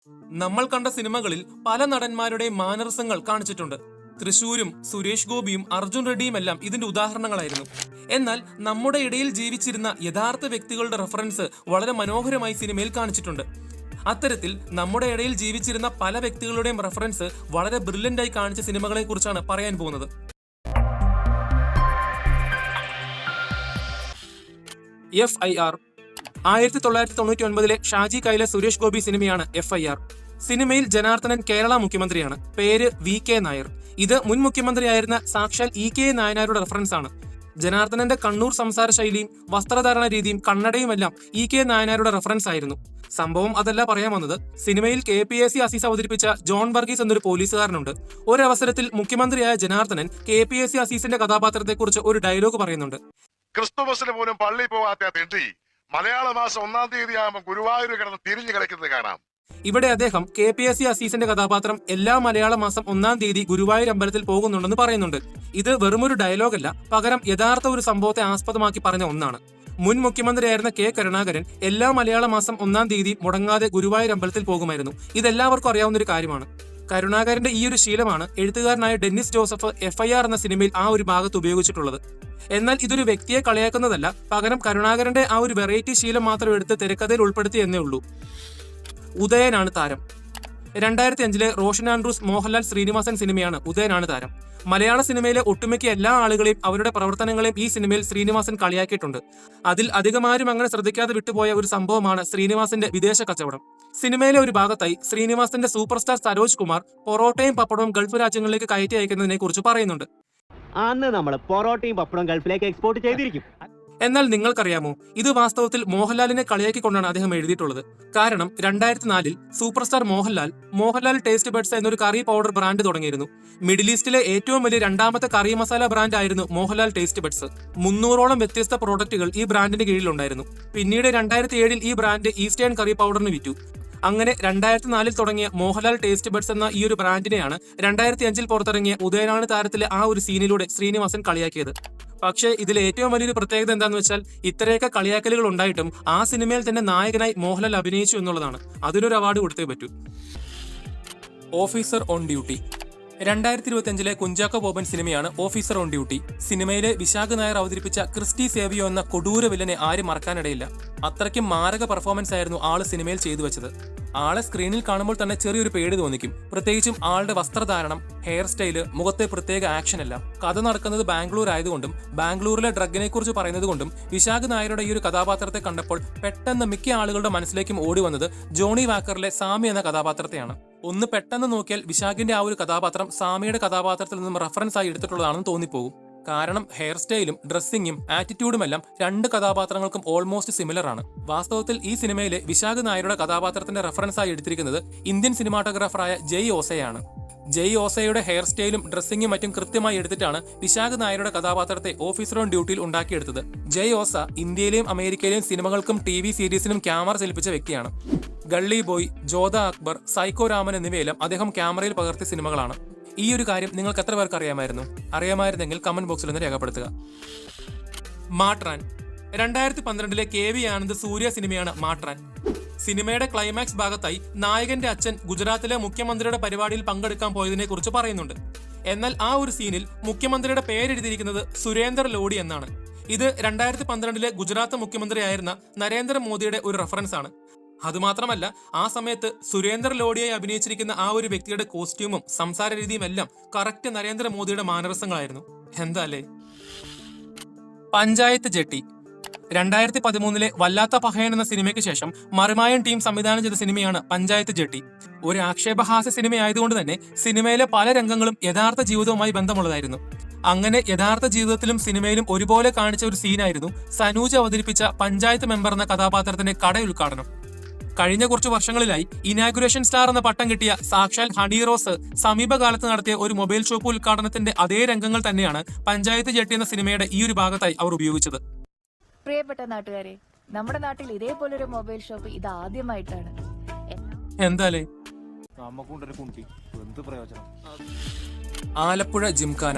നമ്മൾ കണ്ട സിനിമകളിൽ പല നടന്മാരുടെയും മാനറിസങ്ങൾ കാണിച്ചിട്ടുണ്ട്. തൃശൂരും സുരേഷ് ഗോപിയും അർജുൻ റെഡ്ഡിയും എല്ലാം ഇതിന്റെ ഉദാഹരണങ്ങളായിരുന്നു. എന്നാൽ നമ്മുടെ ഇടയിൽ ജീവിച്ചിരുന്ന യഥാർത്ഥ വ്യക്തികളുടെ റെഫറൻസ് വളരെ മനോഹരമായി സിനിമയിൽ കാണിച്ചിട്ടുണ്ട്. അത്തരത്തിൽ നമ്മുടെ ഇടയിൽ ജീവിച്ചിരുന്ന പല വ്യക്തികളുടെയും റെഫറൻസ് വളരെ ബ്രില്യൻ്റായി കാണിച്ച സിനിമകളെ കുറിച്ചാണ് പറയാൻ പോകുന്നത്. FIR 1999 ഷാജി കൈല സുരേഷ് ഗോപി സിനിമയാണ് FIR. സിനിമയിൽ ജനാർദ്ദനൻ കേരള മുഖ്യമന്ത്രിയാണ്. പേര് VK നായർ. ഇത് മുൻ മുഖ്യമന്ത്രിയായിരുന്ന സാക്ഷാൽ EK നായനാരുടെ റെഫറൻസ് ആണ്. ജനാർദ്ദനന്റെ കണ്ണൂർ സംസാര ശൈലിയും വസ്ത്രധാരണ രീതിയും കണ്ണടയുമെല്ലാം EK നായനാരുടെ റെഫറൻസ് ആയിരുന്നു. സംഭവം അതല്ല പറയാൻ വന്നത്. സിനിമയിൽ KPAC അസീസ് അവതരിപ്പിച്ച ജോൺ വർഗീസ് എന്നൊരു പോലീസുകാരനുണ്ട്. ഒരവസരത്തിൽ മുഖ്യമന്ത്രിയായ ജനാർദ്ദനൻ KPAC അസീസിന്റെ കഥാപാത്രത്തെക്കുറിച്ച് ഒരു ഡയലോഗ് പറയുന്നുണ്ട്. ക്രിസ്തുമസിന് പോലും പള്ളി പോകാത്ത തെണ്ടി മലയാള മാസം 1-ാം തീയതി ആകുമ്പോൾ ഗുരുവായൂർ കിടന്ന് തിരിഞ്ഞു കിടക്കുന്നത് കാണാം. ഇവിടെ അദ്ദേഹം KPAC അസീസിന്റെ കഥാപാത്രം എല്ലാ മലയാള മാസം 1-ാം തീയതി ഗുരുവായൂർ അമ്പലത്തിൽ പോകുന്നുണ്ടെന്ന് പറയുന്നുണ്ട്. ഇത് വെറുമൊരു ഡയലോഗല്ല, പകരം യഥാർത്ഥ ഒരു സംഭവത്തെ ആസ്പദമാക്കി പറഞ്ഞ ഒന്നാണ്. മുൻ മുഖ്യമന്ത്രിയായിരുന്ന K കരുണാകരൻ എല്ലാ മലയാള മാസം 1-ാം തീയതി മുടങ്ങാതെ ഗുരുവായൂർ അമ്പലത്തിൽ പോകുമായിരുന്നു. ഇതെല്ലാവർക്കും അറിയാവുന്ന ഒരു കാര്യമാണ്. കരുണാകരന്റെ ഈ ഒരു ശീലമാണ് എഴുത്തുകാരനായ ഡെന്നിസ് ജോസഫ് FIR എന്ന സിനിമയിൽ ആ ഒരു ഭാഗത്ത് ഉപയോഗിച്ചിട്ടുള്ളത്. എന്നാൽ ഇതൊരു വ്യക്തിയെ കളിയാക്കുന്നതല്ല, പകരം കരുണാകരന്റെ ആ ഒരു വെറൈറ്റി ശീലം മാത്രം എടുത്ത് തിരക്കഥയിൽ ഉൾപ്പെടുത്തി എന്നേ ഉള്ളൂ. ഉദയനാണ് താരം. 2005 റോഷൻ ആൻഡ്രൂസ് മോഹൻലാൽ ശ്രീനിവാസൻ സിനിമയാണ് ഉദയനാണ് താരം. മലയാള സിനിമയിലെ ഒട്ടുമിക്ക എല്ലാ ആളുകളെയും അവരുടെ പ്രവർത്തനങ്ങളെയും ഈ സിനിമയിൽ ശ്രീനിവാസൻ കളിയാക്കിയിട്ടുണ്ട്. അതിൽ അധികമാരും അങ്ങനെ ശ്രദ്ധിക്കാതെ വിട്ടുപോയ ഒരു സംഭവമാണ് ശ്രീനിവാസന്റെ വിദേശ കച്ചവടം. സിനിമയിലെ ഒരു ഭാഗത്തായി ശ്രീനിവാസന്റെ സൂപ്പർ സ്റ്റാർ സരോജ് കുമാർ പൊറോട്ടയും പപ്പടവും ഗൾഫ് രാജ്യങ്ങളിലേക്ക് കയറ്റി അയക്കുന്നതിനെ കുറിച്ച് പറയുന്നുണ്ട്. അന്ന് നമ്മൾ പൊറോട്ടയും പപ്പടവും ഗൾഫിലേക്ക് എക്സ്പോർട്ട് ചെയ്തിരിക്കും. എന്നാൽ നിങ്ങൾക്കറിയാമോ, ഇത് വാസ്തവത്തിൽ മോഹൻലാലിനെ കളിയാക്കിക്കൊണ്ടാണ് അദ്ദേഹം എഴുതിയിട്ടുള്ളത്. കാരണം 2004 super star Mohanlal taste buds എന്നൊരു കറി പൗഡർ ബ്രാൻഡ് തുടങ്ങിയിരുന്നു. മിഡിൽ ഈസ്റ്റിലെ ഏറ്റവും വലിയ രണ്ടാമത്തെ കറി മസാല ബ്രാൻഡ് ആയിരുന്നു മോഹൻലാൽ ടേസ്റ്റ് ബഡ്സ്. 300ഓളം വ്യത്യസ്ത പ്രോഡക്റ്റുകൾ ഈ ബ്രാൻഡിന്റെ കീഴിലുണ്ടായിരുന്നു. പിന്നീട് 2007 ഈ ബ്രാൻഡ് ഈസ്റ്റേൺ കറി പൗഡറിന് വിറ്റു. അങ്ങനെ 2004 തുടങ്ങിയ മോഹൻലാൽ ടേസ്റ്റ് ബഡ്സ് എന്ന ഈ ഒരു ബ്രാൻഡിനെയാണ് 2005 പുറത്തിറങ്ങിയ ഉദയനാണ് താരത്തിലെ ആ ഒരു സീനിലൂടെ ശ്രീനിവാസൻ കളിയാക്കിയത്. പക്ഷേ ഇതിൽ ഏറ്റവും വലിയൊരു പ്രത്യേകത എന്താണെന്ന് വെച്ചാൽ, ഇത്രയൊക്കെ കളിയാക്കലുകൾ ഉണ്ടായിട്ടും ആ സിനിമയിൽ തന്നെ നായകനായി മോഹൻലാൽ അഭിനയിച്ചു എന്നുള്ളതാണ്. അതിനൊരു അവാർഡ് കൊടുത്തേ പറ്റൂ. Officer on duty 2025 Kunchacko Boban സിനിമയാണ് ഓഫീസർ ഓൺ ഡ്യൂട്ടി. സിനിമയിലെ വിശാഖ് നായർ അവതരിപ്പിച്ച ക്രിസ്റ്റി സേവിയോ എന്ന കൊടൂര വില്ലനെ ആരും മറക്കാനിടയില്ല. അത്രയ്ക്കും മാരക പെർഫോമൻസ് ആയിരുന്നു ആള് സിനിമയിൽ ചെയ്തു വെച്ചത്. ആളെ സ്ക്രീനിൽ കാണുമ്പോൾ തന്നെ ചെറിയൊരു പേടി തോന്നിക്കും. പ്രത്യേകിച്ചും ആളുടെ വസ്ത്രധാരണം, ഹെയർ സ്റ്റൈല്, മുഖത്തെ പ്രത്യേക ആക്ഷൻ എല്ലാം. കഥ നടക്കുന്നത് ബാംഗ്ലൂർ ആയതുകൊണ്ടും ബാംഗ്ലൂരിലെ ഡ്രഗിനെ കുറിച്ച് പറയുന്നത് കൊണ്ടും വിശാഖ് നായരുടെ ഈ ഒരു കഥാപാത്രത്തെ കണ്ടപ്പോൾ പെട്ടെന്ന് മിക്ക ആളുകളുടെ മനസ്സിലേക്കും ഓടി വന്നത് ജോണി വാക്കറിലെ സാമി എന്ന കഥാപാത്രത്തെയാണ്. ഒന്ന് പെട്ടെന്ന് നോക്കിയാൽ വിശാഖിന്റെ ആ ഒരു കഥാപാത്രം സാമിയുടെ കഥാപാത്രത്തിൽ നിന്നും റെഫറൻസ് ആയി എടുത്തിട്ടുള്ളതാണെന്ന് തോന്നിപ്പോകും. കാരണം ഹെയർ സ്റ്റൈലും ഡ്രസ്സിങ്ങും ആറ്റിറ്റ്യൂഡുമെല്ലാം രണ്ട് കഥാപാത്രങ്ങൾക്കും ഓൾമോസ്റ്റ് സിമിലർ ആണ്. വാസ്തവത്തിൽ ഈ സിനിമയിലെ വിശാഖ് നായരുടെ കഥാപാത്രത്തിന്റെ റെഫറൻസ് ആയി എടുത്തിരിക്കുന്നത് ഇന്ത്യൻ സിനിമാറ്റോഗ്രാഫറായ ജയ് ഓസയാണ്. ജയ് ഓസയുടെ ഹെയർ സ്റ്റൈലും ഡ്രസ്സിങ്ങും മറ്റും കൃത്യമായി എടുത്തിട്ടാണ് വിശാഖ് നായരുടെ കഥാപാത്രത്തെ ഓഫീസർ ഓൺ ഡ്യൂട്ടിയിൽ ഉണ്ടാക്കിയെടുത്തത്. ജയ് ഓസ ഇന്ത്യയിലെയും അമേരിക്കയിലെയും സിനിമകൾക്കും TV സീരീസിനും ക്യാമറ ചലിപ്പിച്ച വ്യക്തിയാണ്. ഗള്ളി ബോയ്, ജോധ അക്ബർ, സൈക്കോ രാമൻ എന്നിവയെല്ലാം അദ്ദേഹം ക്യാമറയിൽ പകർത്തിയ സിനിമകളാണ്. ഈ ഒരു കാര്യം നിങ്ങൾക്ക് എത്ര പേർക്ക് അറിയാമായിരുന്നു? അറിയാമായിരുന്നെങ്കിൽ കമന്റ് ബോക്സിൽ ഒന്ന് രേഖപ്പെടുത്തുക. മാട്രാൻ 2012 KV ആനന്ദ് സൂര്യ സിനിമയാണ് മാട്രാൻ. സിനിമയുടെ ക്ലൈമാക്സ് ഭാഗത്തായി നായകന്റെ അച്ഛൻ ഗുജറാത്തിലെ മുഖ്യമന്ത്രിയുടെ പരിപാടിയിൽ പങ്കെടുക്കാൻ പോയതിനെ കുറിച്ച് പറയുന്നുണ്ട്. എന്നാൽ ആ ഒരു സീനിൽ മുഖ്യമന്ത്രിയുടെ പേരെഴുതിയിരിക്കുന്നത് സുരേന്ദർ ലോഡി എന്നാണ്. ഇത് 2012 ഗുജറാത്ത് മുഖ്യമന്ത്രിയായിരുന്ന നരേന്ദ്രമോദിയുടെ ഒരു റെഫറൻസ് ആണ്. അതുമാത്രമല്ല, ആ സമയത്ത് സുരേന്ദർ ലോഡിയായി അഭിനയിച്ചിരിക്കുന്ന ആ ഒരു വ്യക്തിയുടെ കോസ്റ്റ്യൂമും സംസാര രീതിയും എല്ലാം കറക്റ്റ് നരേന്ദ്രമോദിയുടെ മാനറിസങ്ങളായിരുന്നു. എന്താല്ലേ? പഞ്ചായത്ത് ജെട്ടി 2013 വല്ലാത്ത പഹയൻ എന്ന സിനിമയ്ക്ക് ശേഷം മറിമായൻ ടീം സംവിധാനം ചെയ്ത സിനിമയാണ് പഞ്ചായത്ത് ജെട്ടി. ഒരു ആക്ഷേപഹാസ്യ സിനിമയായതുകൊണ്ട് തന്നെ സിനിമയിലെ പല രംഗങ്ങളും യഥാർത്ഥ ജീവിതവുമായി ബന്ധമുള്ളതായിരുന്നു. അങ്ങനെ യഥാർത്ഥ ജീവിതത്തിലും സിനിമയിലും ഒരുപോലെ കാണിച്ച ഒരു സീനായിരുന്നു സനൂജ് അവതരിപ്പിച്ച പഞ്ചായത്ത് മെമ്പർ എന്ന കഥാപാത്രത്തിന്റെ കട ഉദ്ഘാടനം. കഴിഞ്ഞ കുറച്ചു വർഷങ്ങളിലായി ഇനാഗുറേഷൻ സ്റ്റാർ എന്ന പട്ടം കിട്ടിയ സാക്ഷാൽ ഹണി റോസ് സമീപകാലത്ത് നടത്തിയ ഒരു മൊബൈൽ ഷോപ്പ് ഉദ്ഘാടനത്തിന്റെ അതേ രംഗങ്ങൾ തന്നെയാണ് പഞ്ചായത്ത് ജെട്ടി എന്ന സിനിമയുടെ ഈ ഒരു ഭാഗത്തായി അവർ ഉപയോഗിച്ചത്. പ്രിയപ്പെട്ട നാട്ടുകാരെ, നമ്മുടെ നാട്ടിൽ ഇതേപോലൊരു മൊബൈൽ ഷോപ്പ് ഇത് ആദ്യമായിട്ടാണ്. എന്താലേ? ആലപ്പുഴ ജിംഖാന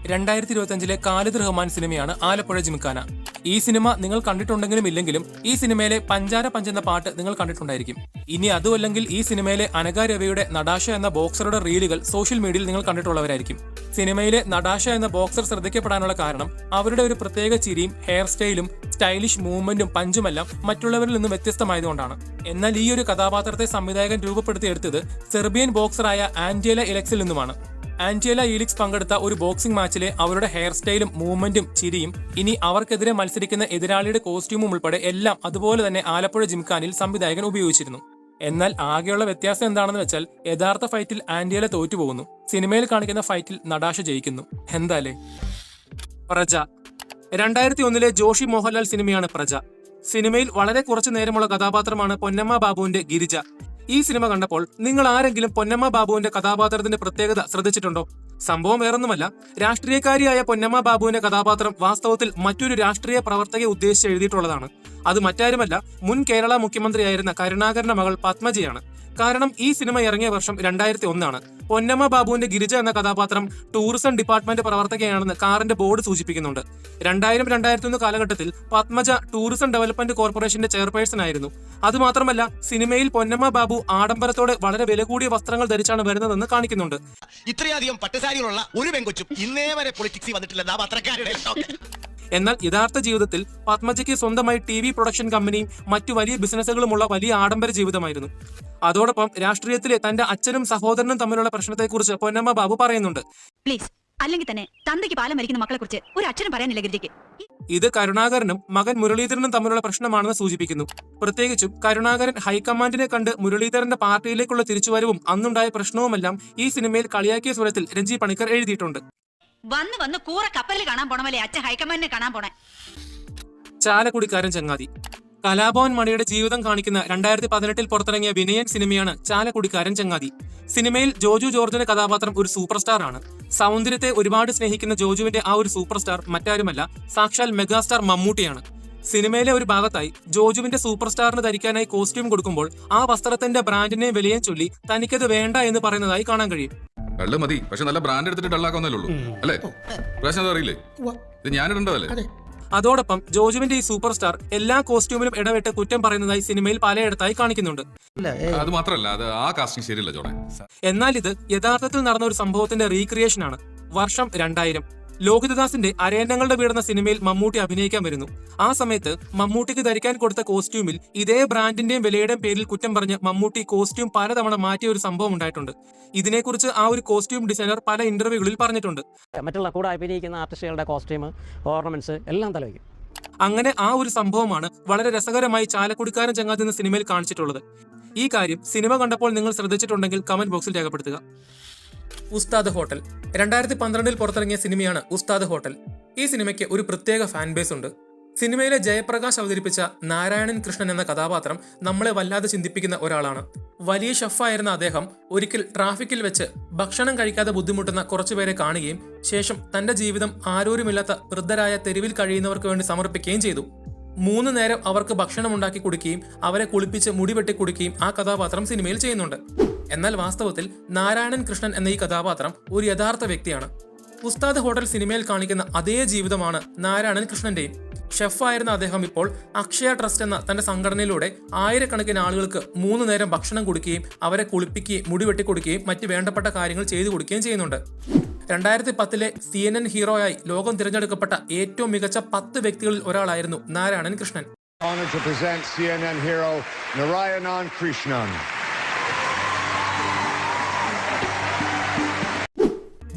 2025 ഖാലിദ് റഹ്മാൻ സിനിമയാണ് ആലപ്പുഴ ജിംഖാന. ഈ സിനിമ നിങ്ങൾ കണ്ടിട്ടുണ്ടെങ്കിലും ഇല്ലെങ്കിലും ഈ സിനിമയിലെ പഞ്ചാര പഞ്ച് എന്ന പാട്ട് നിങ്ങൾ കണ്ടിട്ടുണ്ടായിരിക്കും. ഇനി അതുമല്ലെങ്കിൽ ഈ സിനിമയിലെ അനഘ രവിയുടെ നടാഷ എന്ന ബോക്സറുടെ റീലുകൾ സോഷ്യൽ മീഡിയയിൽ നിങ്ങൾ കണ്ടിട്ടുള്ളവരായിരിക്കും. സിനിമയിലെ നടാഷ എന്ന ബോക്സർ ശ്രദ്ധിക്കപ്പെടാനുള്ള കാരണം അവരുടെ ഒരു പ്രത്യേക ചിരിയും ഹെയർ സ്റ്റൈലും സ്റ്റൈലിഷ് മൂവ്മെന്റും പഞ്ചുമെല്ലാം മറ്റുള്ളവരിൽ നിന്നും വ്യത്യസ്തമായതുകൊണ്ടാണ്. എന്നാൽ ഈ ഒരു കഥാപാത്രത്തെ സംവിധായകൻ രൂപപ്പെടുത്തിയെടുത്തത് സെർബിയൻ ബോക്സറായ ആന്റേല ഇലക്സിൽ നിന്നുമാണ്. ആന്റേല ഈലിക്സ് പങ്കെടുത്ത ഒരു ബോക്സിംഗ് മാച്ചിലെ അവരുടെ ഹെയർ സ്റ്റൈലും മൂവ്മെന്റും ചിരിയും ഇനി അവർക്കെതിരെ മത്സരിക്കുന്ന എതിരാളിയുടെ കോസ്റ്റ്യൂമും ഉൾപ്പെടെ എല്ലാം അതുപോലെ തന്നെ ആലപ്പുഴ ജിംഖാനിൽ സംവിധായകൻ ഉപയോഗിച്ചിരുന്നു. എന്നാൽ ആകെയുള്ള വ്യത്യാസം എന്താണെന്ന് വെച്ചാൽ യഥാർത്ഥ ഫൈറ്റിൽ ആന്റേല തോറ്റുപോകുന്നു, സിനിമയിൽ കാണിക്കുന്ന ഫൈറ്റിൽ നടാഷ ജയിക്കുന്നു. എന്താലേ. പ്രജ. 2001 ജോഷി മോഹൻലാൽ സിനിമയാണ് പ്രജ. സിനിമയിൽ വളരെ കുറച്ചു നേരമുള്ള കഥാപാത്രമാണ് പൊന്നമ്മ ബാബുവിന്റെ ഗിരിജ. ഈ സിനിമ കണ്ടപ്പോൾ നിങ്ങൾ ആരെങ്കിലും പൊന്നമ്മ ബാബുവിന്റെ കഥാപാത്രത്തിന്റെ പ്രത്യേകത ശ്രദ്ധിച്ചിട്ടുണ്ടോ? സംഭവം വേറൊന്നുമല്ല, രാഷ്ട്രീയക്കാരിയായ പൊന്നമ്മ ബാബുവിന്റെ കഥാപാത്രം വാസ്തവത്തിൽ മറ്റൊരു രാഷ്ട്രീയ പ്രവർത്തകയെ ഉദ്ദേശിച്ച് എഴുതിയിട്ടുള്ളതാണ്. അത് മറ്റാരുമല്ല, മുൻ കേരള മുഖ്യമന്ത്രിയായിരുന്ന കരുണാകരന്റെ മകൾ പത്മജയാണ്. കാരണം ഈ സിനിമ ഇറങ്ങിയ വർഷം 2001 ആണ്. പൊന്നമ്മ ബാബുവിന്റെ ഗിരിജ എന്ന കഥാപാത്രം ടൂറിസം ഡിപ്പാർട്ട്മെന്റ് പ്രവർത്തകയാണെന്ന് കാറിന്റെ ബോർഡ് സൂചിപ്പിക്കുന്നുണ്ട്. 2000-2001 കാലഘട്ടത്തിൽ പത്മജ ടൂറിസം ഡെവലപ്മെന്റ് കോർപ്പറേഷന്റെ ചെയർപേഴ്സൺ ആയിരുന്നു. അതുമാത്രമല്ല, സിനിമയിൽ പൊന്നമ്മ ബാബു ആഡംബരത്തോടെ വളരെ വില കൂടിയ വസ്ത്രങ്ങൾ ധരിച്ചാണ് വരുന്നതെന്ന് കാണിക്കുന്നുണ്ട്. ഇത്രയധികം പട്ടുസാരികളുള്ള ഒരു പെങ്കൊച്ചും ഇന്നേ വരെ പൊളിറ്റിക്സിൽ വന്നിട്ടില്ല പത്രക്കാരുടെ. എന്നാൽ യഥാർത്ഥ ജീവിതത്തിൽ പത്മജയ്ക്ക് സ്വന്തമായി TV പ്രൊഡക്ഷൻ കമ്പനിയും മറ്റു വലിയ ബിസിനസ്സുകളുമുള്ള വലിയ ആഡംബര ജീവിതമായിരുന്നു. അതോടൊപ്പം രാഷ്ട്രീയത്തിലെ തന്റെ അച്ഛനും സഹോദരനും തമ്മിലുള്ള പ്രശ്നത്തെക്കുറിച്ച് പൊന്നമ്മ ബാബു പറയുന്നുണ്ട്. പ്ലീസ്, അല്ലെങ്കിൽ തന്നെ തന്തയ്ക്ക് പാലം മരിക്കുന്ന മക്കളെ കുറിച്ച് ഒരു അക്ഷരം പറയാനില്ല ഗിരിജയ്ക്ക്. ഇത് കരുണാകരനും മകൻ മുരളീധരനും തമ്മിലുള്ള പ്രശ്നമാണെന്ന് സൂചിപ്പിക്കുന്നു. പ്രത്യേകിച്ചും കരുണാകരൻ ഹൈക്കമാൻഡിനെ കണ്ട് മുരളീധരന്റെ പാർട്ടിയിലേക്കുള്ള തിരിച്ചുവരവും അന്നുണ്ടായ പ്രശ്നവുമെല്ലാം ഈ സിനിമയിൽ കളിയാക്കിയ സ്വരത്തിൽ രഞ്ജി പണിക്കർ എഴുതിയിട്ടുണ്ട്. വന്ന് കൂറ കപ്പലിൽ കാണാൻ പോണമല്ലേ അച്ഛൻ ഹൈക്കമാൻഡിനെ കാണാൻ പോണേ. ചാലക്കുടിക്കാരൻ ചങ്ങാതി. കലാഭവൻ മണിയുടെ ജീവിതം കാണിക്കുന്ന 2018 പുറത്തിറങ്ങിയ വിനയൻ സിനിമയാണ് ചാലക്കുടിക്കാരൻ ചങ്ങാതി. സിനിമയിൽ ജോജു ജോർജിന്റെ കഥാപാത്രം ഒരു സൂപ്പർ സ്റ്റാർ ആണ്. സൗന്ദര്യത്തെ ഒരുപാട് സ്നേഹിക്കുന്ന ജോജുവിന്റെ ആ ഒരു സൂപ്പർ സ്റ്റാർ മറ്റാരുമല്ല, സാക്ഷാൽ മെഗാസ്റ്റാർ മമ്മൂട്ടിയാണ്. സിനിമയിലെ ഒരു ഭാഗത്തായി ജോജുവിന്റെ സൂപ്പർ സ്റ്റാറിന് ധരിക്കാനായി കോസ്റ്റ്യൂം കൊടുക്കുമ്പോൾ ആ വസ്ത്രത്തിന്റെ ബ്രാൻഡിനെ വിലയും ചൊല്ലി തനിക്കത് വേണ്ട എന്ന് പറയുന്നതായി കാണാൻ കഴിയും. കള്ള് മതി, പക്ഷെ നല്ല ബ്രാൻഡ് എടുത്തിട്ട് ഡള്ളാക്കുന്നല്ലേ ഉള്ളൂ അല്ലേ? പ്രാവശ്യം അറിയില്ലേ, ഇത് ഞാനിടേണ്ടതല്ലേ? അതോടൊപ്പം ജോജുവിന്റെ ഈ സൂപ്പർ സ്റ്റാർ എല്ലാ കോസ്റ്റ്യൂമിലും ഇടപെട്ട് കുറ്റം പറയുന്നതായി സിനിമയിൽ പലയിടത്തായി കാണിക്കുന്നുണ്ട്. അത് മാത്രമല്ല, അത് ആ കാസ്റ്റിംഗ് ശരിയല്ല ജോണേ. എന്നാൽ ഇത് യഥാർത്ഥത്തിൽ നടന്ന ഒരു സംഭവത്തിന്റെ റീക്രിയേഷൻ ആണ്. വർഷം 2000. ലോഹിതദാസിന്റെ അരയന്നങ്ങളുടെ വീടെന്ന സിനിമയിൽ മമ്മൂട്ടി അഭിനയിക്കാൻ വരുന്നു. ആ സമയത്ത് മമ്മൂട്ടിക്ക് ധരിക്കാൻ കൊടുത്ത കോസ്റ്റ്യൂമിൽ ഇതേ ബ്രാൻഡിന്റെയും വിലയുടെയും പേരിൽ കുറ്റം പറഞ്ഞ് മമ്മൂട്ടി കോസ്റ്റ്യൂം പലതവണ മാറ്റിയ ഒരു സംഭവം ഉണ്ടായിട്ടുണ്ട്. ഇതിനെക്കുറിച്ച് ആ ഒരു കോസ്റ്റ്യൂം ഡിസൈനർ പല ഇന്റർവ്യൂകളിൽ പറഞ്ഞിട്ടുണ്ട്. മറ്റുള്ള കൂടെ അഭിനയിക്കുന്ന ആർട്ടിസ്റ്റുകളുടെ കോസ്റ്റ്യൂം, ഓർണമെന്റ്സ് എല്ലാം തലവയ്ക്കും. അങ്ങനെ ആ ഒരു സംഭവമാണ് വളരെ രസകരമായി ചാലക്കുടിക്കാരൻ ചങ്ങാതി എന്ന സിനിമയിൽ കാണിച്ചിട്ടുള്ളത്. ഈ കാര്യം സിനിമ കണ്ടപ്പോൾ നിങ്ങൾ ശ്രദ്ധിച്ചിട്ടുണ്ടെങ്കിൽ കമന്റ് ബോക്സിൽ രേഖപ്പെടുത്തുക. ഉസ്താദ് ഹോട്ടൽ. 2012 പുറത്തിറങ്ങിയ സിനിമയാണ് ഉസ്താദ് ഹോട്ടൽ. ഈ സിനിമയ്ക്ക് ഒരു പ്രത്യേക ഫാൻ ബേസ് ഉണ്ട്. സിനിമയിലെ ജയപ്രകാശ് അവതരിപ്പിച്ച നാരായണൻ കൃഷ്ണൻ എന്ന കഥാപാത്രം നമ്മളെ വല്ലാതെ ചിന്തിപ്പിക്കുന്ന ഒരാളാണ്. വലിയ ഷെഫായിരുന്ന അദ്ദേഹം ഒരിക്കൽ ട്രാഫിക്കിൽ വെച്ച് ഭക്ഷണം കഴിക്കാതെ ബുദ്ധിമുട്ടുന്ന കുറച്ചുപേരെ കാണുകയും ശേഷം തന്റെ ജീവിതം ആരോരുമില്ലാത്ത വൃദ്ധരായ തെരുവിൽ കഴിയുന്നവർക്ക് വേണ്ടി സമർപ്പിക്കുകയും ചെയ്തു. 3 നേരം അവർക്ക് ഭക്ഷണം ഉണ്ടാക്കി കൊടുക്കുകയും അവരെ കുളിപ്പിച്ച് മുടി വെട്ടി കൊടുക്കുകയും ആ കഥാപാത്രം സിനിമയിൽ ചെയ്യുന്നുണ്ട്. എന്നാൽ വാസ്തവത്തിൽ നാരായണൻ കൃഷ്ണൻ എന്ന ഈ കഥാപാത്രം ഒരു യഥാർത്ഥ വ്യക്തിയാണ്. ഉസ്താദ് ഹോട്ടൽ സിനിമയിൽ കാണിക്കുന്ന അതേ ജീവിതമാണ് നാരായണൻ കൃഷ്ണന്റെയും. ഷെഫായിരുന്ന അദ്ദേഹം ഇപ്പോൾ അക്ഷയ ട്രസ്റ്റ് എന്ന തന്റെ സംഘടനയിലൂടെ ആയിരക്കണക്കിന് ആളുകൾക്ക് 3 നേരം ഭക്ഷണം കൊടുക്കുകയും അവരെ കുളിപ്പിക്കുകയും മുടി വെട്ടിക്കൊടുക്കുകയും മറ്റ് വേണ്ടപ്പെട്ട കാര്യങ്ങൾ ചെയ്തു കൊടുക്കുകയും ചെയ്യുന്നുണ്ട്. 2010 CNN ഹീറോയായി ലോകം തിരഞ്ഞെടുക്കപ്പെട്ട ഏറ്റവും മികച്ച 10 വ്യക്തികളിൽ ഒരാളായിരുന്നു നാരായണൻ കൃഷ്ണൻ.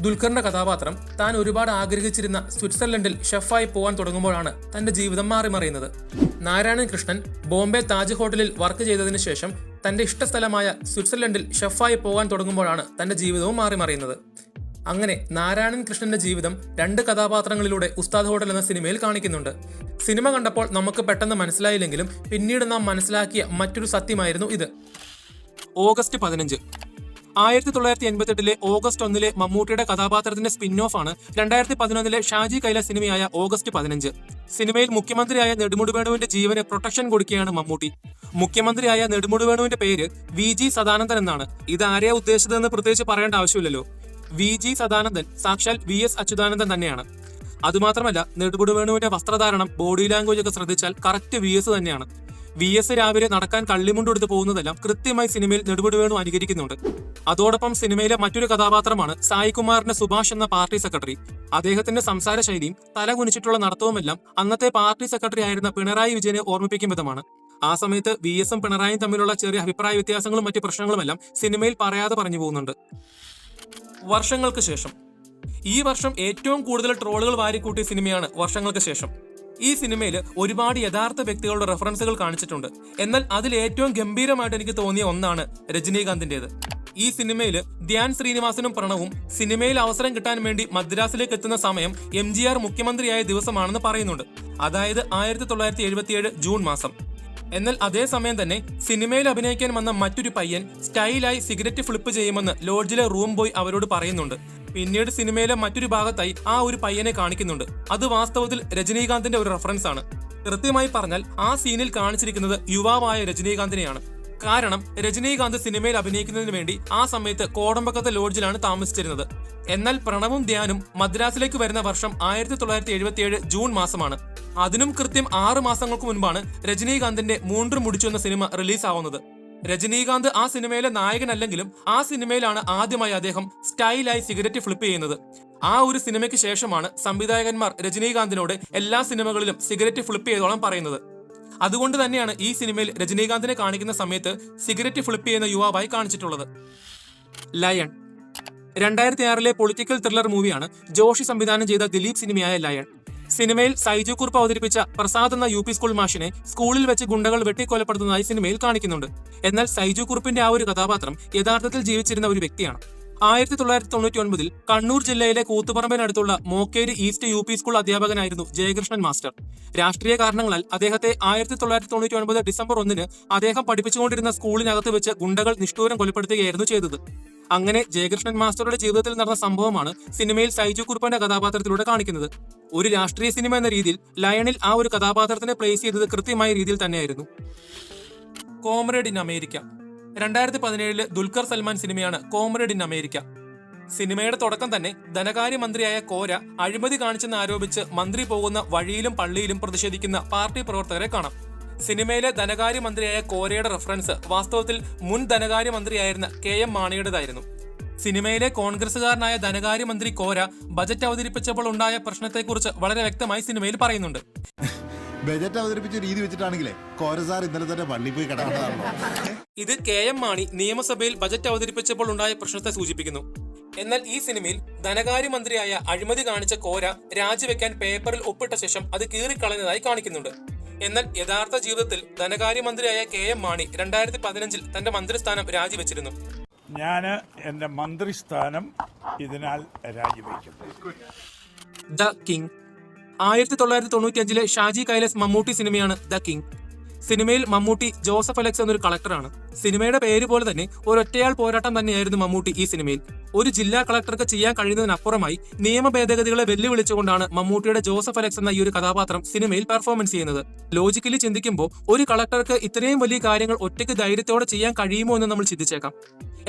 ദുൽഖറിന്റെ കഥാപാത്രം താൻ ഒരുപാട് ആഗ്രഹിച്ചിരുന്ന സ്വിറ്റ്സർലൻഡിൽ ഷെഫായി പോകാൻ തുടങ്ങുമ്പോഴാണ് തന്റെ ജീവിതം മാറിമറിയുന്നത്. നാരായണൻ കൃഷ്ണൻ ബോംബെ താജ് ഹോട്ടലിൽ വർക്ക് ചെയ്തതിനു ശേഷം തന്റെ ഇഷ്ടസ്ഥലമായ സ്വിറ്റ്സർലൻഡിൽ ഷെഫായി പോകാൻ തുടങ്ങുമ്പോഴാണ് തന്റെ ജീവിതവും മാറിമറിയുന്നത്. അങ്ങനെ നാരായണൻ കൃഷ്ണന്റെ ജീവിതം 2 കഥാപാത്രങ്ങളിലൂടെ ഉസ്താദ് ഹോട്ടൽ എന്ന സിനിമയിൽ കാണിക്കുന്നുണ്ട്. സിനിമ കണ്ടപ്പോൾ നമുക്ക് പെട്ടെന്ന് മനസ്സിലായില്ലെങ്കിലും പിന്നീട് നാം മനസ്സിലാക്കിയ മറ്റൊരു സത്യമായിരുന്നു ഇത്. ഓഗസ്റ്റ് 15. 1988 ഓഗസ്റ്റ് 1 മമ്മൂട്ടിയുടെ കഥാപാത്രത്തിന്റെ സ്പിൻ ഓഫ് ആണ് 2011 ഷാജി കൈലാസ് സിനിമയായ ഓഗസ്റ്റ് 15. സിനിമയിൽ മുഖ്യമന്ത്രിയായ നെടുമുടി വേണുവിന്റെ ജീവന് പ്രൊട്ടക്ഷൻ കൊടുക്കുകയാണ് മമ്മൂട്ടി. മുഖ്യമന്ത്രിയായ നെടുമുടി വേണുവിന്റെ പേര് VG സദാനന്ദൻ എന്നാണ്. ഇത് ആരെയാ ഉദ്ദേശിച്ചതെന്ന് പ്രത്യേകിച്ച് പറയേണ്ട ആവശ്യമില്ലല്ലോ. VG സദാനന്ദൻ സാക്ഷാൽ VS അച്യുതാനന്ദൻ തന്നെയാണ്. അതുമാത്രമല്ല നെടുമുടി വേണുവിന്റെ വസ്ത്രധാരണം, ബോഡി ലാംഗ്വേജ് ഒക്കെ ശ്രദ്ധിച്ചാൽ കറക്റ്റ് VS തന്നെയാണ്. VS രാവിലെ നടക്കാൻ കള്ളിമുണ്ട് എടുത്ത് പോകുന്നതെല്ലാം കൃത്യമായി സിനിമയിൽ നെടുമുടി വേണു അനുകരിക്കുന്നുണ്ട്. അതോടൊപ്പം സിനിമയിലെ മറ്റൊരു കഥാപാത്രമാണ് സായികുമാറിന്റെ സുഭാഷ് എന്ന പാർട്ടി സെക്രട്ടറി. അദ്ദേഹത്തിന്റെ സംസാര ശൈലിയും തല കുനിച്ചിട്ടുള്ള നടത്തവുമെല്ലാം അന്നത്തെ പാർട്ടി സെക്രട്ടറി ആയിരുന്ന പിണറായി വിജയനെ ഓർമ്മിപ്പിക്കും വിധമാണ്. ആ സമയത്ത് VSഉം പിണറായിയും തമ്മിലുള്ള ചെറിയ അഭിപ്രായ വ്യത്യാസങ്ങളും മറ്റു പ്രശ്നങ്ങളുമെല്ലാം സിനിമയിൽ പറയാതെ പറഞ്ഞു പോകുന്നുണ്ട്. വർഷങ്ങൾക്ക് ശേഷം ഈ വർഷം ഏറ്റവും കൂടുതൽ ട്രോളുകൾ വാരിക്കൂട്ടിയ സിനിമയാണ് വർഷങ്ങൾക്ക് ശേഷം. ഈ സിനിമയിൽ ഒരുപാട് യഥാർത്ഥ വ്യക്തികളുടെ റെഫറൻസുകൾ കാണിച്ചിട്ടുണ്ട്. എന്നാൽ അതിൽ ഏറ്റവും ഗംഭീരമായിട്ട് എനിക്ക് തോന്നിയ ഒന്നാണ് രജനീകാന്തിന്റേത്. ഈ സിനിമയിൽ ധ്യാൻ ശ്രീനിവാസനും പ്രണവും സിനിമയിൽ അവസരം കിട്ടാൻ വേണ്ടി മദ്രാസിലേക്ക് എത്തുന്ന സമയം MGR മുഖ്യമന്ത്രിയായ ദിവസമാണെന്ന് പറയുന്നുണ്ട്. അതായത് 1977 ജൂൺ മാസം. എന്നാൽ അതേ സമയം തന്നെ സിനിമയിൽ അഭിനയിക്കാൻ വന്ന മറ്റൊരു പയ്യൻ സ്റ്റൈലായി സിഗരറ്റ് ഫ്ലിപ്പ് ചെയ്യുമെന്ന് ലോഡ്ജിലെ റൂം ബോയ് അവരോട് പറയുന്നുണ്ട്. പിന്നീട് സിനിമയിലെ മറ്റൊരു ഭാഗത്തായി ആ ഒരു പയ്യനെ കാണിക്കുന്നുണ്ട്. അത് വാസ്തവത്തിൽ രജനീകാന്തിന്റെ ഒരു റെഫറൻസ് ആണ്. കൃത്യമായി പറഞ്ഞാൽ ആ സീനിൽ കാണിച്ചിരിക്കുന്നത് യുവാവായ രജനീകാന്തിനെയാണ്. കാരണം രജനീകാന്ത് സിനിമയിൽ അഭിനയിക്കുന്നതിന് വേണ്ടി ആ സമയത്ത് കോടമ്പക്കത്തെ ലോഡ്ജിലാണ് താമസിച്ചിരുന്നത്. എന്നാൽ പ്രണവും ധ്യാനും മദ്രാസിലേക്ക് വരുന്ന വർഷം 1977 ജൂൺ മാസമാണ്. അതിനും കൃത്യം 6 മാസങ്ങൾക്ക് മുൻപാണ് രജനീകാന്തിന്റെ മൂன்று മുടിച്ചു എന്ന സിനിമ റിലീസ് ആവുന്നത്. രജനീകാന്ത് ആ സിനിമയിലെ നായകനല്ലെങ്കിലും ആ സിനിമയിലാണ് ആദ്യമായി അദ്ദേഹം സ്റ്റൈലായി സിഗരറ്റ് ഫ്ലിപ്പ് ചെയ്യുന്നത്. ആ ഒരു സിനിമയ്ക്ക് ശേഷമാണ് സംവിധായകന്മാർ രജനീകാന്തിനോട് എല്ലാ സിനിമകളിലും സിഗരറ്റ് ഫ്ലിപ്പ് ചെയ്തോളം പറയുന്നത്. അതുകൊണ്ട് തന്നെയാണ് ഈ സിനിമയിൽ രജനീകാന്തിനെ കാണിക്കുന്ന സമയത്ത് സിഗരറ്റ് ഫ്ലിപ്പ് ചെയ്യുന്ന യുവാവായി കാണിച്ചിട്ടുള്ളത്. ലയൺ 2006 പൊളിറ്റിക്കൽ ത്രില്ലർ മൂവിയാണ് ജോഷി സംവിധാനം ചെയ്ത ദിലീപ് സിനിമയായ ലയൺ. സിനിമയിൽ സൈജു കുറുപ്പ് അവതരിപ്പിച്ച പ്രസാദ് എന്ന UP സ്കൂൾ മാഷിനെ സ്കൂളിൽ വെച്ച് ഗുണ്ടകൾ വെട്ടിക്കൊലപ്പെടുത്തുന്നതായി സിനിമയിൽ കാണിക്കുന്നുണ്ട്. എന്നാൽ സൈജു കുറുപ്പിന്റെ ആ ഒരു കഥാപാത്രം യഥാർത്ഥത്തിൽ ജീവിച്ചിരുന്ന ഒരു വ്യക്തിയാണ്. 1999 കണ്ണൂർ ജില്ലയിലെ കൂത്തുപറമ്പിനടുത്തുള്ള മോക്കേരി ഈസ്റ്റ് UP സ്കൂൾ അധ്യാപകനായിരുന്നു ജയകൃഷ്ണൻ മാസ്റ്റർ. രാഷ്ട്രീയ കാരണങ്ങളാൽ അദ്ദേഹത്തെ 1999 ഡിസംബർ 1 അദ്ദേഹം പഠിപ്പിച്ചുകൊണ്ടിരുന്ന സ്കൂളിനകത്ത് വെച്ച് ഗുണ്ടകൾ നിഷ്ഠൂരം കൊലപ്പെടുത്തുകയായിരുന്നു ചെയ്തത്. അങ്ങനെ ജയകൃഷ്ണൻ മാസ്റ്ററുടെ ജീവിതത്തിൽ നടന്ന സംഭവമാണ് സിനിമയിൽ സൈജു കുറുപ്പിന്റെ കഥാപാത്രത്തിലൂടെ കാണിക്കുന്നത്. ഒരു രാഷ്ട്രീയ സിനിമ എന്ന രീതിയിൽ ലയണിൽ ആ ഒരു കഥാപാത്രത്തിനെ പ്ലേസ് ചെയ്തത് കൃത്യമായ രീതിയിൽ തന്നെയായിരുന്നു. Comrade in America 2017 Dulquer Salman സിനിമയാണ് കോമ്രേഡ് ഇൻ അമേരിക്ക. സിനിമയുടെ തുടക്കം തന്നെ ധനകാര്യമന്ത്രിയായ കോര അഴിമതി കാണിച്ചെന്ന് ആരോപിച്ച് മന്ത്രി പോകുന്ന വഴിയിലും പള്ളിയിലും പ്രതിഷേധിക്കുന്ന പാർട്ടി പ്രവർത്തകരെ കാണാം. സിനിമയിലെ ധനകാര്യമന്ത്രിയായ കോരയുടെ റെഫറൻസ് വാസ്തവത്തിൽ മുൻ ധനകാര്യമന്ത്രിയായിരുന്ന KM മാണിയുടേതായിരുന്നു. സിനിമയിലെ കോൺഗ്രസുകാരനായ ധനകാര്യമന്ത്രി കോര ബജറ്റ് അവതരിപ്പിച്ചപ്പോൾ ഉണ്ടായ പ്രശ്നത്തെക്കുറിച്ച് വളരെ വ്യക്തമായി സിനിമയിൽ പറയുന്നുണ്ട്. ബജറ്റ് അവതരിപ്പിച്ച രീതി വെച്ചിട്ടാണെങ്കിലേ കോരസാർ ഇന്നലെ തന്നെ പള്ളി പോയി കിടന്നതാണല്ലോ. ഇത് KM മാണി നിയമസഭയിൽ ബജറ്റ് അവതരിപ്പിച്ചപ്പോൾ ഉണ്ടായ പ്രശ്നത്തെ സൂചിപ്പിക്കുന്നു. എന്നാൽ ഈ സിനിമയിൽ ധനകാര്യമന്ത്രിയായ അഴിമതി കാണിച്ച കോര രാജിവെക്കാൻ പേപ്പറിൽ ഒപ്പിട്ട ശേഷം അത് കീറിക്കളഞ്ഞതായി കാണിക്കുന്നുണ്ട്. എന്നാൽ യഥാർത്ഥ ജീവിതത്തിൽ ധനകാര്യമന്ത്രിയായ KM മാണി 2015 തന്റെ മന്ത്രിസ്ഥാനം രാജിവെച്ചിരുന്നു. ഞാൻ എന്റെ മന്ത്രിസ്ഥാനം ഇതിനാൽ രാജിവെക്കുന്നു. ദ കിങ് 1995 ഷാജി കൈലാസ് മമ്മൂട്ടി സിനിമയാണ് ദ കിങ്. സിനിമയിൽ മമ്മൂട്ടി ജോസഫ് അലക്സ് എന്നൊരു കളക്ടറാണ്. സിനിമയുടെ പേര് പോലെ തന്നെ ഒരൊറ്റയാൾ പോരാട്ടം തന്നെയായിരുന്നു മമ്മൂട്ടി ഈ സിനിമയിൽ. ഒരു ജില്ലാ കളക്ടർക്ക് ചെയ്യാൻ കഴിയുന്നതിനപ്പുറമായി നിയമ ഭേദഗതികളെ വെല്ലുവിളിച്ചുകൊണ്ടാണ് മമ്മൂട്ടിയുടെ ജോസഫ് അലക്സ് എന്ന ഈ ഒരു കഥാപാത്രം സിനിമയിൽ പെർഫോമൻസ് ചെയ്യുന്നത്. ലോജിക്കലി ചിന്തിക്കുമ്പോൾ ഒരു കളക്ടർക്ക് ഇത്രയും വലിയ കാര്യങ്ങൾ ഒറ്റയ്ക്ക് ധൈര്യത്തോടെ ചെയ്യാൻ കഴിയുമോ എന്ന് നമ്മൾ ചിന്തിച്ചേക്കാം.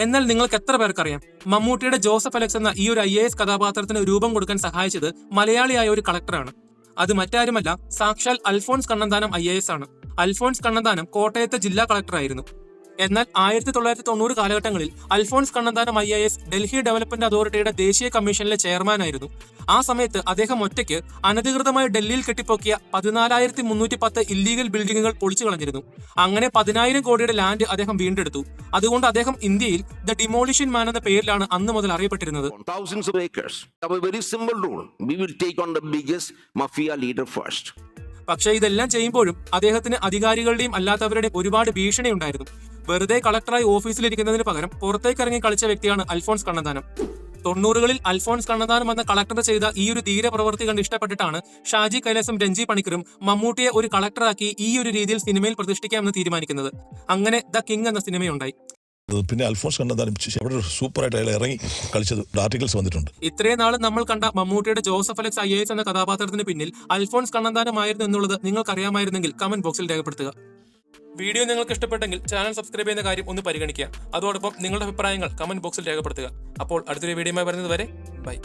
എന്നാൽ നിങ്ങൾക്ക് എത്ര പേർക്കറിയാം മമ്മൂട്ടിയുടെ ജോസഫ് അലക്സ് എന്ന ഈ ഒരു IAS കഥാപാത്രത്തിന് രൂപം കൊടുക്കാൻ സഹായിച്ചത് മലയാളിയായ ഒരു കളക്ടറാണ്. അത് മറ്റാരുമല്ല, സാക്ഷാൽ അൽഫോൺസ് കണ്ണന്താനം IAS ആണ്. അൽഫോൺസ് കണ്ണന്താനം കോട്ടയത്തെ ജില്ലാ കളക്ടറായിരുന്നു. എന്നാൽ 1990 കാലഘട്ടങ്ങളിൽ അൽഫോൺസ് കണ്ണന്താനം IAS ഡൽഹി ഡെവലപ്മെന്റ് അതോറിറ്റിയുടെ ദേശീയ കമ്മീഷനിലെ ചെയർമാനായിരുന്നു. ആ സമയത്ത് അദ്ദേഹം ഒറ്റയ്ക്ക് അനധികൃതമായി ഡൽഹിയിൽ കെട്ടിപ്പൊക്കിയ 14,310 ഇല്ലീഗൽ ബിൽഡിംഗുകൾ പൊളിച്ചു കളഞ്ഞിരുന്നു. അങ്ങനെ 10,000 കോടിയുടെ ലാൻഡ് അദ്ദേഹം വീണ്ടെടുത്തു. അതുകൊണ്ട് അദ്ദേഹം ഇന്ത്യയിൽ ദ ഡിമോളിഷൻ മാൻ എന്ന പേരിലാണ് അന്ന് മുതൽ അറിയപ്പെട്ടിരുന്നത്. പക്ഷേ ഇതെല്ലാം ചെയ്യുമ്പോഴും അദ്ദേഹത്തിന് അധികാരികളുടെയും അല്ലാത്തവരുടെയും ഒരുപാട് ഭീഷണി ഉണ്ടായിരുന്നു. വെറുതെ കളക്ടറായി ഓഫീസിലിരിക്കുന്നതിന് പകരം പുറത്തേക്ക് ഇറങ്ങി കളിച്ച വ്യക്തിയാണ് അൽഫോൺസ് കണ്ണന്താനം. 90കളിൽ അൽഫോൺസ് കണ്ണന്താനം എന്ന കളക്ടർ ചെയ്ത ഈ ഒരു ധീര പ്രവൃത്തി കണ്ട് ഇഷ്ടപ്പെട്ടിട്ടാണ് ഷാജി കൈലാസും രഞ്ജി പണിക്കരും മമ്മൂട്ടിയെ ഒരു കളക്ടറാക്കി ഈ ഒരു രീതിയിൽ സിനിമയിൽ പ്രതിഷ്ഠിക്കാമെന്ന് തീരുമാനിക്കുന്നത്. അങ്ങനെ ദ കിങ് എന്ന സിനിമയുണ്ടായി. പിന്നെ അൽഫോൺസ് കണ്ണന്താനം അവിടെ സൂപ്പറായിട്ട് അയാൾ ഇറങ്ങി കളിച്ചത് ആർട്ടിക്കിൾസ് വന്നിട്ടുണ്ട്. ഇത്രയും നാളും നമ്മൾ കണ്ട മമ്മൂട്ടിയുടെ ജോസഫ് അലക്സ് IAS എന്ന കഥാപാത്രത്തിന് പിന്നിൽ അൽഫോൺസ് കണ്ണന്താനമായിരുന്നു എന്നുള്ളത് നിങ്ങൾക്ക് അറിയാമായിരുന്നെങ്കിൽ കമന്റ് ബോക്സിൽ രേഖപ്പെടുത്തുക. വീഡിയോ നിങ്ങൾക്ക് ഇഷ്ടപ്പെട്ടെങ്കിൽ ചാനൽ സബ്സ്ക്രൈബ് ചെയ്യുന്ന കാര്യം ഒന്ന് പരിഗണിക്കുക. അതോടൊപ്പം നിങ്ങളുടെ അഭിപ്രായങ്ങൾ കമന്റ് ബോക്സിൽ രേഖപ്പെടുത്തുക. അപ്പോൾ അടുത്തൊരു വീഡിയോയുമായി വരുന്നത് വരെ ബൈ.